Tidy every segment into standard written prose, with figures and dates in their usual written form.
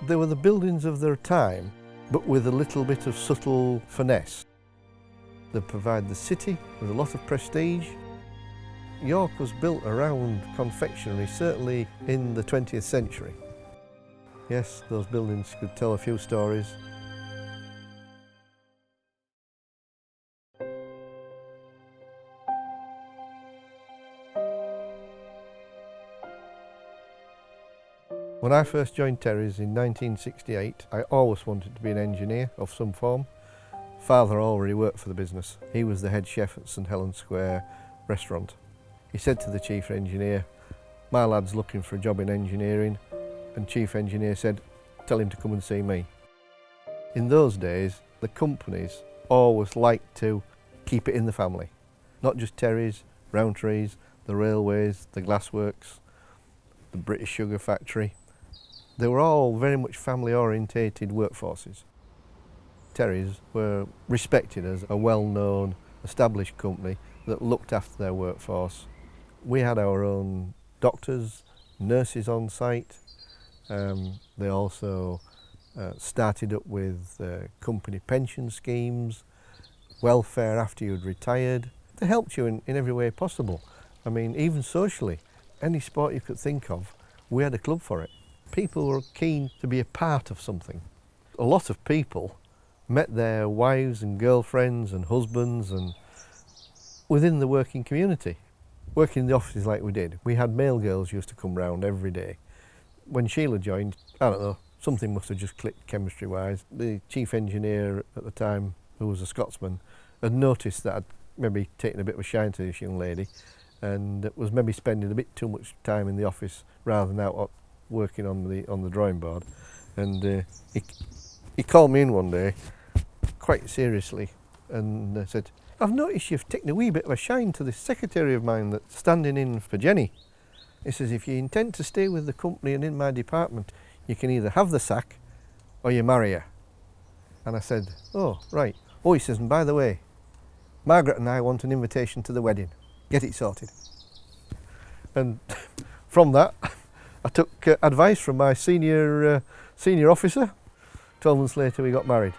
They were the buildings of their time, but with a little bit of subtle finesse. They provide the city with a lot of prestige. York was built around confectionery, certainly in the 20th century. Yes, those buildings could tell a few stories. When I first joined Terry's in 1968, I always wanted to be an engineer of some form. Father already worked for the business. He was the head chef at St Helens Square restaurant. He said to the chief engineer, "My lad's looking for a job in engineering," and chief engineer said, "Tell him to come and see me." In those days, the companies always liked to keep it in the family. Not just Terry's, Rowntree's, the railways, the glassworks, the British Sugar Factory. They were all very much family-orientated workforces. Terry's were respected as a well-known, established company that looked after their workforce. We had our own doctors, nurses on site. They also started up with company pension schemes, welfare after you'd retired. They helped you in every way possible. I mean, even socially, any sport you could think of, we had a club for it. People were keen to be a part of something. A lot of people met their wives and girlfriends and husbands and within the working community. Working in the offices like we did, we had male girls used to come round every day. When Sheila joined, I don't know, something must have just clicked chemistry-wise. The chief engineer at the time, who was a Scotsman, had noticed that I'd maybe taken a bit of a shine to this young lady and was maybe spending a bit too much time in the office rather than out working on the drawing board. And he called me in one day, quite seriously, and said, "I've noticed you've taken a wee bit of a shine to this secretary of mine that's standing in for Jenny." He says, "If you intend to stay with the company and in my department, you can either have the sack or you marry her." And I said, "Oh, right." "Oh," he says, "and by the way, Margaret and I want an invitation to the wedding. Get it sorted." And from that, I took advice from my senior officer. 12 months later, we got married.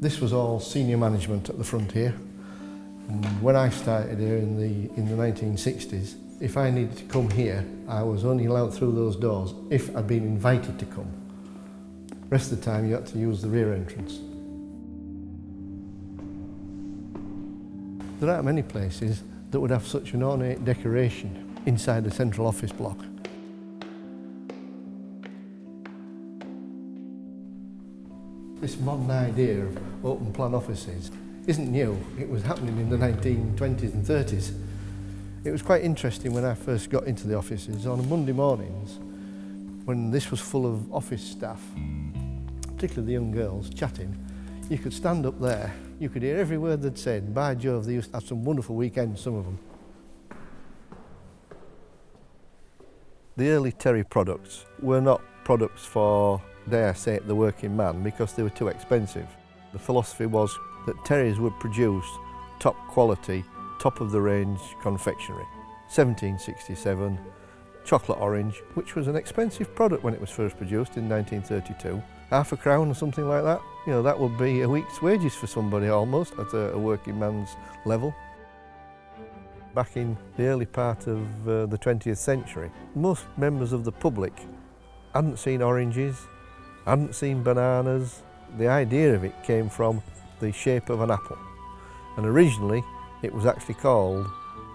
This was all senior management at the front here. And when I started here in the 1960s, if I needed to come here, I was only allowed through those doors if I'd been invited to come. The rest of the time, you had to use the rear entrance. There aren't many places that would have such an ornate decoration inside the central office block. This modern idea of open plan offices isn't new. It was happening in the 1920s and 30s. It was quite interesting when I first got into the offices on Monday mornings, when this was full of office staff, particularly the young girls, chatting. You could stand up there, you could hear every word they'd said. By Jove, they used to have some wonderful weekends, some of them. The early Terry products were not products for, dare I say it, the working man, because they were too expensive. The philosophy was that Terry's would produce top quality, top of the range confectionery. 1767, chocolate orange, which was an expensive product when it was first produced in 1932. £0.50 or something like that. You know, that would be a week's wages for somebody almost at a working man's level. Back in the early part of the 20th century, most members of the public hadn't seen oranges, hadn't seen bananas. The idea of it came from the shape of an apple. And originally, it was actually called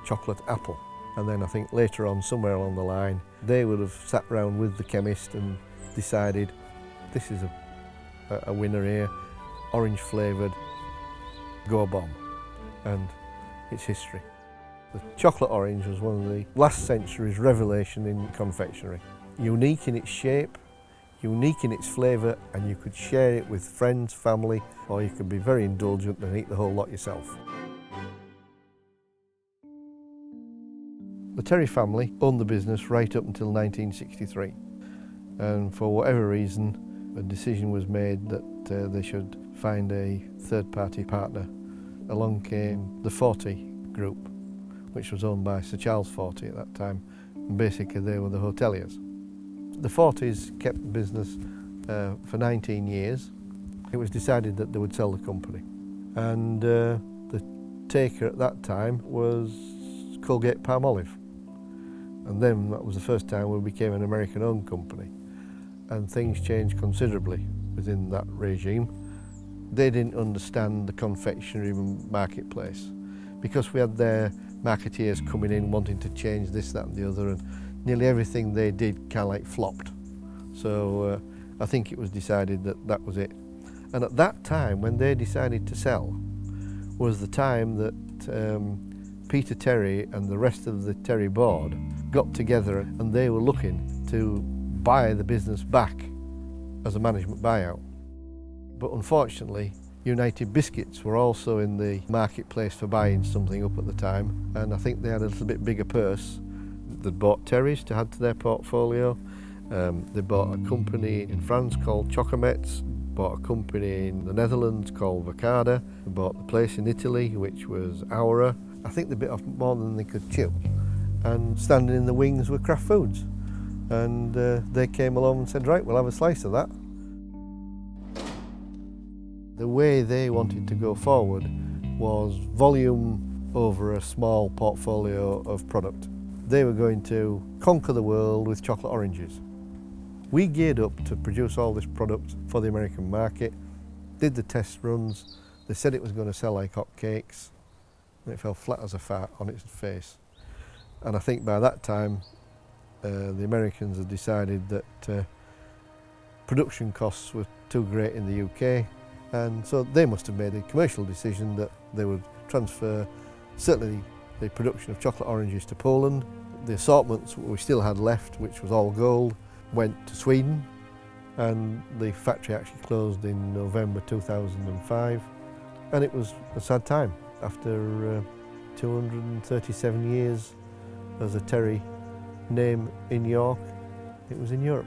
chocolate apple. And then I think later on, somewhere along the line, they would have sat round with the chemist and decided, this is a winner here, orange flavoured, go bomb. And it's history. The chocolate orange was one of the last century's revelation in confectionery. Unique in its shape, unique in its flavour, and you could share it with friends, family, or you could be very indulgent and eat the whole lot yourself. The Terry family owned the business right up until 1963, and for whatever reason a decision was made that they should find a third-party partner. Along came the Forty Group, which was owned by Sir Charles Fortey at that time. And basically they were the hoteliers. The Forteys kept the business for 19 years. It was decided that they would sell the company. And the taker at that time was Colgate Palmolive. And then that was the first time we became an American-owned company. And things changed considerably within that regime. They didn't understand the confectionery marketplace because we had their marketeers coming in wanting to change this, that and the other, and nearly everything they did kind of like flopped. So I think it was decided that that was it. And at that time, when they decided to sell, was the time that Peter Terry and the rest of the Terry board got together and they were looking to buy the business back as a management buyout. But unfortunately, United Biscuits were also in the marketplace for buying something up at the time, and I think they had a little bit bigger purse. They'd bought Terry's to add to their portfolio. They bought a company in France called Chocomets, bought a company in the Netherlands called Vacada, they bought the place in Italy which was Aura. I think they bit off more than they could chew, and standing in the wings were Kraft Foods. And they came along and said, right, we'll have a slice of that. The way they wanted to go forward was volume over a small portfolio of product. They were going to conquer the world with chocolate oranges. We geared up to produce all this product for the American market, did the test runs. They said it was going to sell like hotcakes, and it fell flat as a fart on its face. And I think by that time, the Americans had decided that production costs were too great in the UK, and so they must have made a commercial decision that they would transfer certainly the production of chocolate oranges to Poland. The assortments we still had left, which was all gold, went to Sweden, and the factory actually closed in November 2005. And it was a sad time. After 237 years as a Terry name in York, it was in Europe.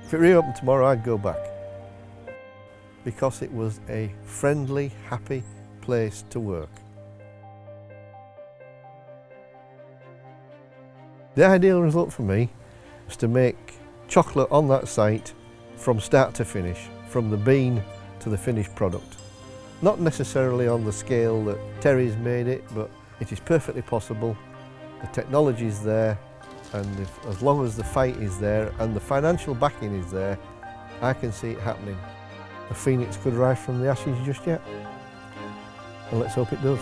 If it reopened tomorrow, I'd go back, because it was a friendly, happy place to work. The ideal result for me was to make chocolate on that site from start to finish, from the bean to the finished product. Not necessarily on the scale that Terry's made it, but it is perfectly possible. The technology is there, and as long as the fight is there and the financial backing is there, I can see it happening. A phoenix could rise from the ashes just yet, and let's hope it does.